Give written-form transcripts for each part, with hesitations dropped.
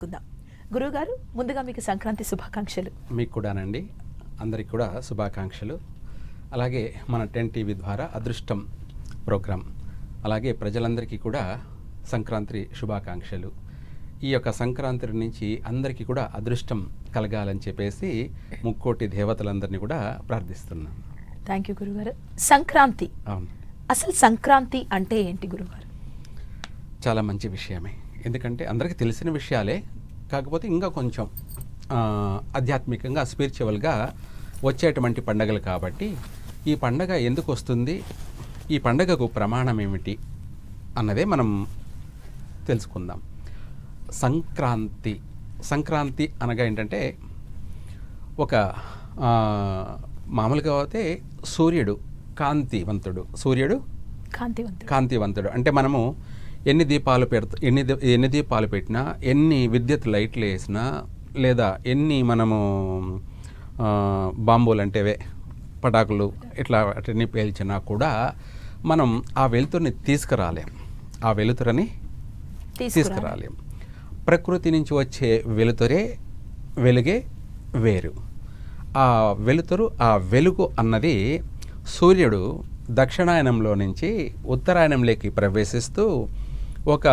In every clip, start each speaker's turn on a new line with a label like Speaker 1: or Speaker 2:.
Speaker 1: కుందాం. గురువుగారు, ముందుగా మీకు సంక్రాంతి శుభాకాంక్షలు.
Speaker 2: మీకు కూడానండి, అందరికి కూడా శుభాకాంక్షలు. అలాగే మన 10 టీవీ ద్వారా అదృష్టం ప్రోగ్రాం, అలాగే ప్రజలందరికీ కూడా సంక్రాంతి శుభాకాంక్షలు. ఈ యొక్క సంక్రాంతి నుంచి అందరికీ కూడా అదృష్టం కలగాలని చెప్పేసి ముక్కోటి దేవతలందరినీ కూడా ప్రార్థిస్తున్నాం.
Speaker 1: థ్యాంక్ యూ గురుగారు. సంక్రాంతి,
Speaker 2: అవును,
Speaker 1: అసలు సంక్రాంతి అంటే ఏంటి గురుగారు?
Speaker 2: చాలా మంచి విషయమే. ఎందుకంటే అందరికీ తెలిసిన విషయాలే, కాకపోతే ఇంకా కొంచెం ఆధ్యాత్మికంగా స్పిరిచువల్గా వచ్చేటువంటి పండగలు కాబట్టి ఈ పండగ ఎందుకు వస్తుంది, ఈ పండగకు ప్రమాణం ఏమిటి అన్నదే మనం తెలుసుకుందాం. సంక్రాంతి సంక్రాంతి అనగా ఏంటంటే ఒక మామూలుగా అయితే సూర్యుడు కాంతివంతుడు, సూర్యుడు కాంతివంతుడు అంటే మనము ఎన్ని దీపాలు పెట్టినా, ఎన్ని విద్యుత్ లైట్లు వేసినా, లేదా ఎన్ని మనము బాంబులు అంటేవే పటాకులు ఇట్లా అటన్నీ పేల్చినా కూడా మనం ఆ వెలుతురుని తీసుకురాలేం. ఆ వెలుతురని తీసుకురాలేం. ప్రకృతి నుంచి వచ్చే వెలుగే వేరు. ఆ వెలుతురు, ఆ వెలుగు అన్నది సూర్యుడు దక్షిణాయనంలో నుంచి ఉత్తరాయణంలోకి ప్రవేశిస్తూ ఒక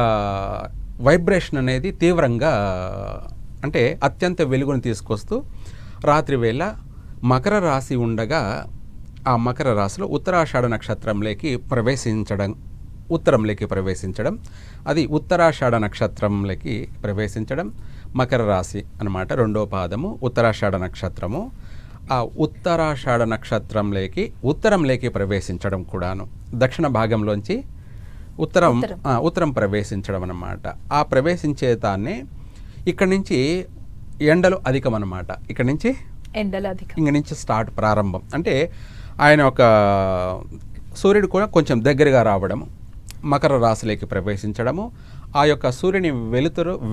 Speaker 2: వైబ్రేషన్ అనేది తీవ్రంగా, అంటే అత్యంత వెలుగును తీసుకొస్తూ రాత్రివేళ మకర రాశి ఉండగా ఆ మకర రాశిలో ఉత్తరాషాఢ నక్షత్రంలోకి ప్రవేశించడం, అది ఉత్తరాషాఢ నక్షత్రంలోకి ప్రవేశించడం మకర రాశి అన్నమాట. రెండో పాదము ఉత్తరాషాఢ నక్షత్రము. ఆ ఉత్తరాషాఢ నక్షత్రంలోకి ఉత్తరంలోకి ప్రవేశించడం కూడాను, దక్షిణ భాగంలోంచి ఉత్తరం ప్రవేశించడం అన్నమాట. ఆ ప్రవేశించే దాన్ని ఇక్కడి నుంచి ఎండలు అధికం అన్నమాట. ఇక్కడి నుంచి ఇంక నుంచి స్టార్ట్ ప్రారంభం. అంటే ఆయన ఒక సూర్యుడు కూడా కొంచెం దగ్గరగా రావడము, మకర రాశిలోకి ప్రవేశించడము, ఆ యొక్క సూర్యుని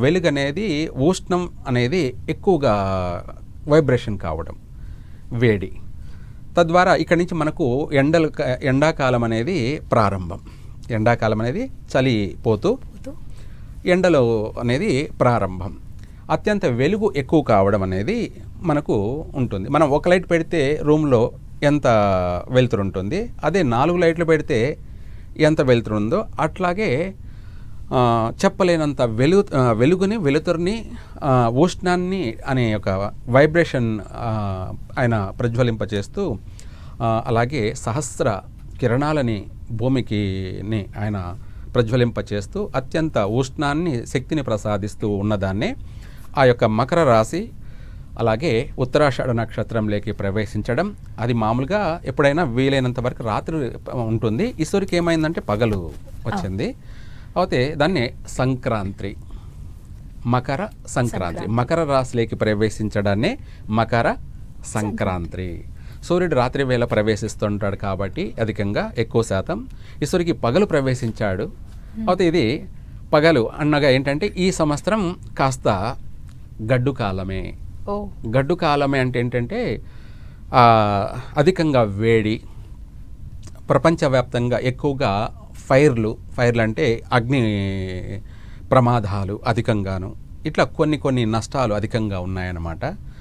Speaker 2: వెలుగు అనేది ఉష్ణం అనేది ఎక్కువగా వైబ్రేషన్ కావడం, వేడి. తద్వారా ఇక్కడి నుంచి మనకు ఎండాకాలం అనేది ప్రారంభం. ఎండాకాలం అనేది చలిపోతూ ఎండలు అనేది ప్రారంభం. అత్యంత వెలుగు ఎక్కువ కావడం అనేది మనకు ఉంటుంది. మనం ఒక లైట్ పెడితే రూమ్లో ఎంత వెలుతురు ఉంటుంది, అదే 4 లైట్లు పెడితే ఎంత వెలుతురు ఉందో అట్లాగే చెప్పలేనంత వెలుతురుని, ఉష్ణాన్ని అనే ఒక వైబ్రేషన్ ఆయన ప్రజ్వలింపచేస్తూ, అలాగే సహస్ర కిరణాలని భూమికి ఆయన ప్రజ్వలింపచేస్తూ అత్యంత ఉష్ణాన్ని, శక్తిని ప్రసాదిస్తూ ఉన్నదాన్నే ఆ యొక్క మకర రాశి, అలాగే ఉత్తరాషాఢ నక్షత్రంలోకి ప్రవేశించడం. అది మామూలుగా ఎప్పుడైనా వీలైనంత వరకు రాత్రి ఉంటుంది. ఈశ్వరికి ఏమైందంటే పగలు వచ్చింది. అయితే దాన్ని సంక్రాంతి, మకర సంక్రాంతి, మకర రాశిలోకి ప్రవేశించడాన్నే మకర సంక్రాంతి. సూర్యుడు రాత్రి వేళ ప్రవేశిస్తుంటాడు కాబట్టి అధికంగా ఎక్కువ శాతం ఈశ్వరికి పగలు ప్రవేశించాడు. అయితే ఇది పగలు అన్నగా ఏంటంటే ఈ సంవత్సరం కాస్త గడ్డు కాలమే. గడ్డు కాలమే అంటే ఏంటంటే అధికంగా వేడి, ప్రపంచవ్యాప్తంగా ఎక్కువగా ఫైర్లు అంటే అగ్ని ప్రమాదాలు అధికంగాను, ఇట్లా కొన్ని నష్టాలు అధికంగా ఉన్నాయన్నమాట.